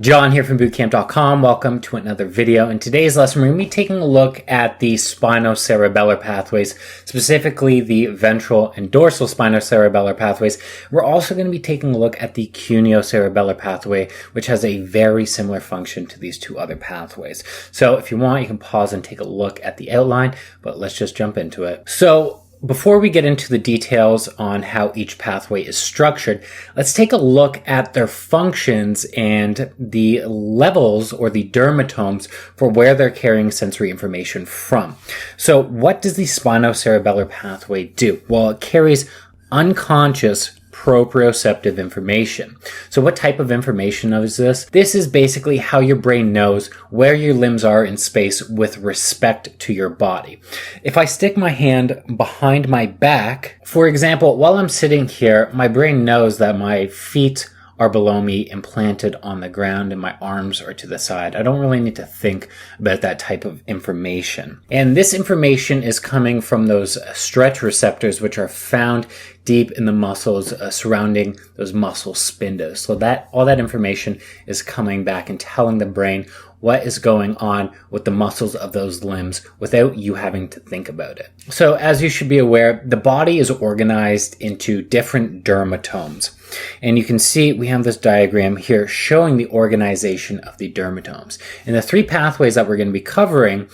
John here from bootcamp.com. Welcome to another video. In today's lesson, we're going to be taking a look at the spinocerebellar pathways, specifically the ventral and dorsal spinocerebellar pathways. We're also going to be taking a look at the cuneocerebellar pathway, which has a very similar function to these two other pathways. So if you want, you can pause and take a look at the outline, but let's just jump into it. So before we get into the details on how each pathway is structured, let's take a look at their functions and the levels or the dermatomes for where they're carrying sensory information from. So what does the spinocerebellar pathway do? Well, it carries unconscious proprioceptive information. So what type of information is this? This is basically how your brain knows where your limbs are in space with respect to your body. If I stick my hand behind my back, for example, while I'm sitting here, my brain knows that my feet are below me and planted on the ground and my arms are to the side. I don't really need to think about that type of information. And this information is coming from those stretch receptors, which are found deep in the muscles surrounding those muscle spindles. So that all that information is coming back and telling the brain what is going on with the muscles of those limbs without you having to think about it. So as you should be aware, the body is organized into different dermatomes. And you can see we have this diagram here showing the organization of the dermatomes. And the three pathways that we're going to be covering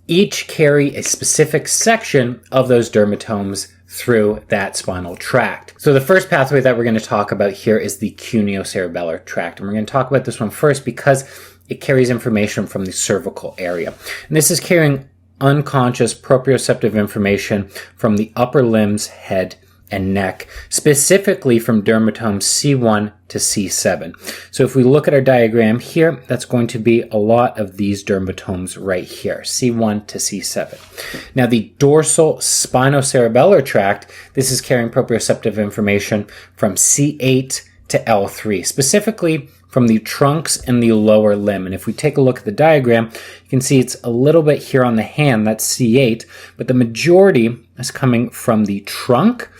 each carry a specific section of those dermatomes through that spinal tract. So the first pathway that we're going to talk about here is the cuneocerebellar tract. And we're going to talk about this one first because it carries information from the cervical area. And this is carrying unconscious proprioceptive information from the upper limbs, head, and neck, specifically from dermatomes C1 to C7. So if we look at our diagram here, that's going to be a lot of these dermatomes right here, C1 to C7. Now the dorsal spinocerebellar tract, this is carrying proprioceptive information from C8 to L3, specifically from the trunks and the lower limb. And if we take a look at the diagram, you can see it's a little bit here on the hand, that's C8, but the majority is coming from the trunk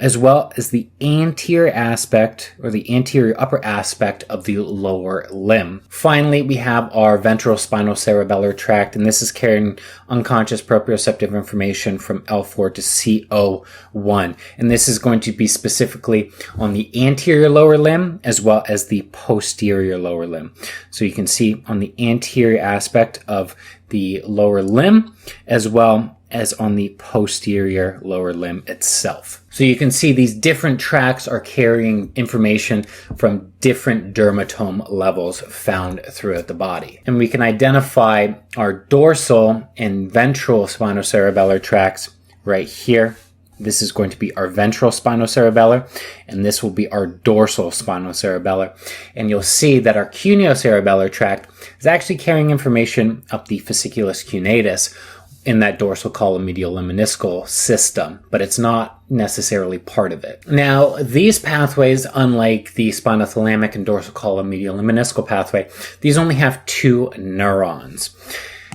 as well as the anterior aspect or the anterior upper aspect of the lower limb. Finally, we have our ventral spinocerebellar tract, and this is carrying unconscious proprioceptive information from L4 to CO1. And this is going to be specifically on the anterior lower limb as well as the posterior lower limb. So you can see on the anterior aspect of the lower limb as well as on the posterior lower limb itself. So you can see these different tracts are carrying information from different dermatome levels found throughout the body. And we can identify our dorsal and ventral spinocerebellar tracts right here. This is going to be our ventral spinocerebellar, and this will be our dorsal spinocerebellar. And you'll see that our cuneocerebellar tract is actually carrying information up the fasciculus cuneatus in that dorsal column medial lemniscal system, but it's not necessarily part of it. Now, these pathways, unlike the spinothalamic and dorsal column medial lemniscal pathway, these only have two neurons.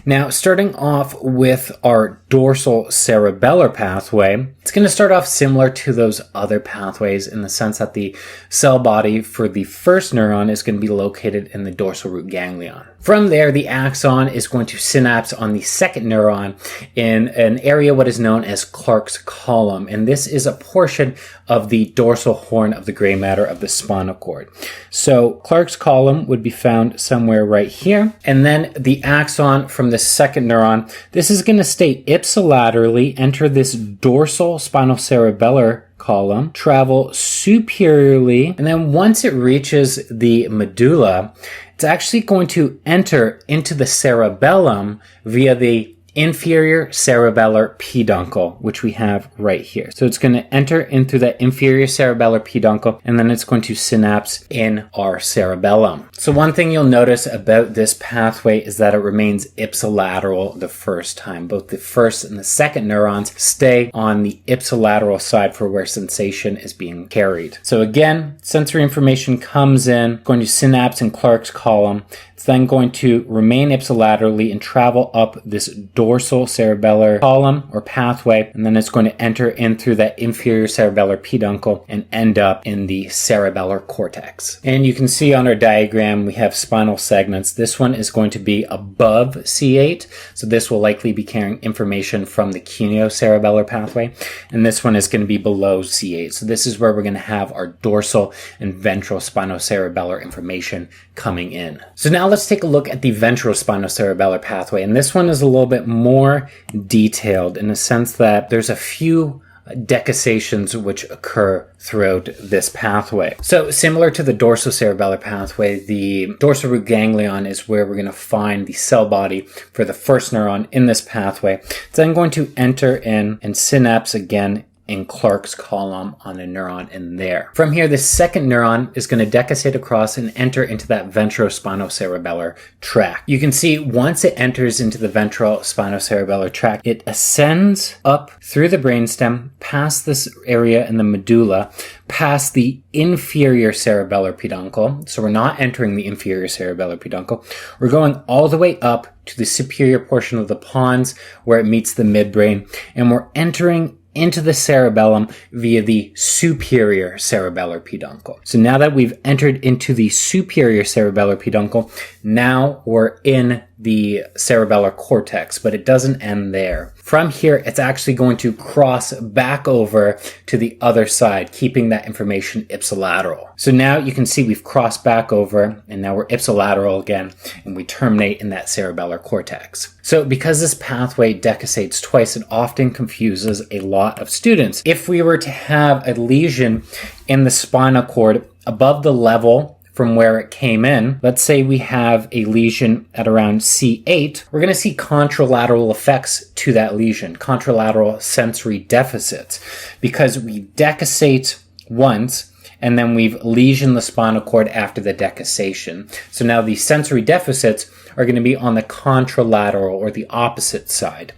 Now, starting off with our dorsal cerebellar pathway, it's going to start off similar to those other pathways in the sense that the cell body for the first neuron is going to be located in the dorsal root ganglion. From there, the axon is going to synapse on the second neuron in an area what is known as Clarke's column, and this is a portion of the dorsal horn of the gray matter of the spinal cord. So Clarke's column would be found somewhere right here, and then the axon from the second neuron, this is going to stay ipsilaterally, enter this dorsal spinocerebellar column, travel superiorly, and then once it reaches the medulla, it's actually going to enter into the cerebellum via the inferior cerebellar peduncle, which we have right here. So it's going to enter into that inferior cerebellar peduncle, and then it's going to synapse in our cerebellum. So one thing you'll notice about this pathway is that it remains ipsilateral the first time. Both the first and the second neurons stay on the ipsilateral side for where sensation is being carried. So again, sensory information comes in, going to synapse in Clarke's column. It's then going to remain ipsilaterally and travel up this dorsal cerebellar column or pathway, and then it's going to enter in through that inferior cerebellar peduncle and end up in the cerebellar cortex. And you can see on our diagram we have spinal segments. This one is going to be above C8, so this will likely be carrying information from the cuneocerebellar pathway, and this one is going to be below C8. So this is where we're going to have our dorsal and ventral spinocerebellar information coming in. So now let's take a look at the ventral spinocerebellar pathway, and this one is a little bit more detailed in the sense that there's a few decussations which occur throughout this pathway. So similar to the dorsal cerebellar pathway, the dorsal root ganglion is where we're going to find the cell body for the first neuron in this pathway. It's then going to enter in and synapse again in Clarke's column on a neuron in there. From here, the second neuron is going to decussate across and enter into that ventral spinocerebellar tract. You can see once it enters into the ventral spinocerebellar tract, it ascends up through the brainstem, past this area in the medulla, past the inferior cerebellar peduncle. So we're not entering the inferior cerebellar peduncle. We're going all the way up to the superior portion of the pons where it meets the midbrain, and we're entering into the cerebellum via the superior cerebellar peduncle. So now that we've entered into the superior cerebellar peduncle, now we're in the cerebellar cortex, but it doesn't end there. From here, it's actually going to cross back over to the other side, keeping that information ipsilateral. So now you can see we've crossed back over, and now we're ipsilateral again, and we terminate in that cerebellar cortex. So because this pathway decussates twice, it often confuses a lot of students. If we were to have a lesion in the spinal cord above the level from where it came in, let's say we have a lesion at around C8, we're going to see contralateral effects to that lesion, contralateral sensory deficits, because we decussate once and then we've lesioned the spinal cord after the decussation. So now the sensory deficits are going to be on the contralateral or the opposite side.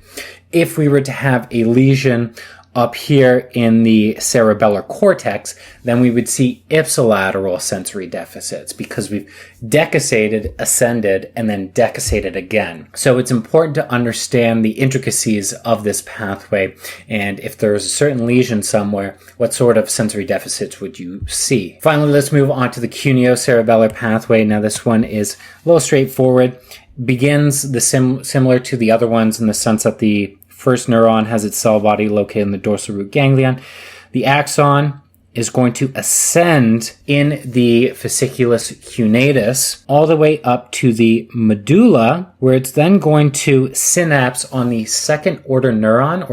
If we were to have a lesion up here in the cerebellar cortex, then we would see ipsilateral sensory deficits because we've decussated, ascended, and then decussated again. So it's important to understand the intricacies of this pathway, and if there's a certain lesion somewhere, what sort of sensory deficits would you see? Finally, let's move on to the cuneocerebellar pathway. Now this one is a little straightforward. Begins similar to the other ones in the sense that the first neuron has its cell body located in the dorsal root ganglion. The axon is going to ascend in the fasciculus cuneatus all the way up to the medulla, where it's then going to synapse on the second neuron,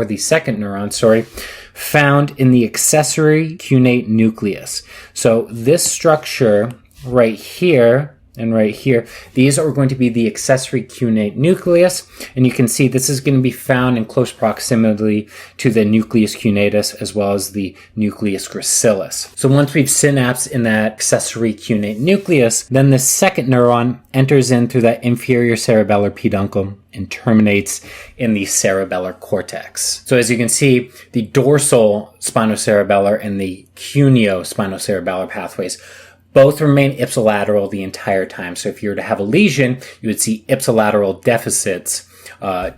found in the accessory cuneate nucleus. So this structure right here and right here, these are going to be the accessory cuneate nucleus, and you can see this is going to be found in close proximity to the nucleus cuneatus as well as the nucleus gracilis. So once we've synapsed in that accessory cuneate nucleus, then the second neuron enters in through that inferior cerebellar peduncle and terminates in the cerebellar cortex. So as you can see, the dorsal spinocerebellar and the cuneospinocerebellar pathways both remain ipsilateral the entire time. So if you were to have a lesion, you would see ipsilateral deficits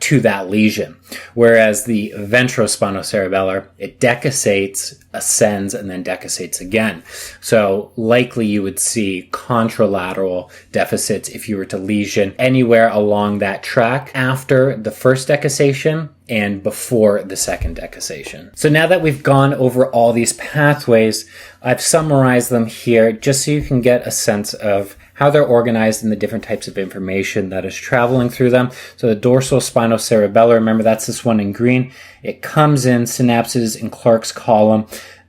to that lesion. Whereas the ventral spinocerebellar, it decussates, ascends, and then decussates again. So likely you would see contralateral deficits if you were to lesion anywhere along that track after the first decussation and before the second decussation. So now that we've gone over all these pathways, I've summarized them here just so you can get a sense of how they're organized in the different types of information that is traveling through them. So the dorsal spinocerebellar, remember that's this one in green. It comes in, synapses in Clarke's column,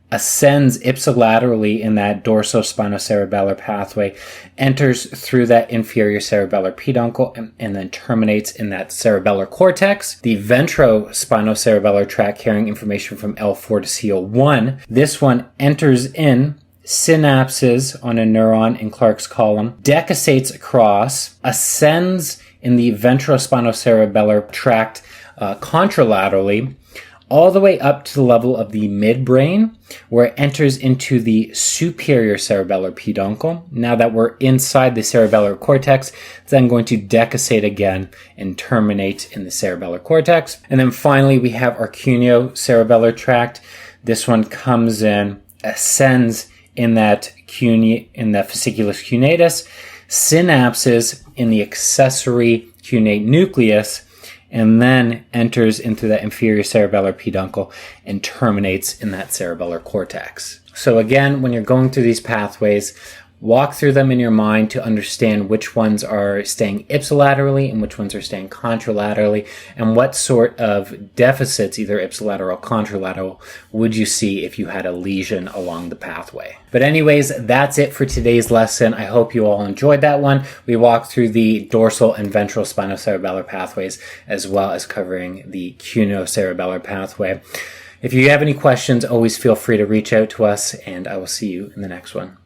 ascends ipsilaterally in that dorsal spinocerebellar pathway, enters through that inferior cerebellar peduncle, and then terminates in that cerebellar cortex. The ventral spinocerebellar tract carrying information from L4 to CO1. This one enters in, synapses on a neuron in Clarke's column, decussates across, ascends in the ventral spinocerebellar tract contralaterally all the way up to the level of the midbrain, where it enters into the superior cerebellar peduncle. Now that we're inside the cerebellar cortex, it's then going to decussate again and terminate in the cerebellar cortex. And then finally, we have our cuneocerebellar tract. This one comes in, ascends in that fasciculus cuneatus, synapses in the accessory cuneate nucleus, and then enters into the inferior cerebellar peduncle and terminates in that cerebellar cortex. So again, when you're going through these pathways, walk through them in your mind to understand which ones are staying ipsilaterally and which ones are staying contralaterally, and what sort of deficits, either ipsilateral or contralateral, would you see if you had a lesion along the pathway. But anyways, that's it for today's lesson. I hope you all enjoyed that one. We walked through the dorsal and ventral spinocerebellar pathways, as well as covering the cuneocerebellar pathway. If you have any questions, always feel free to reach out to us, and I will see you in the next one.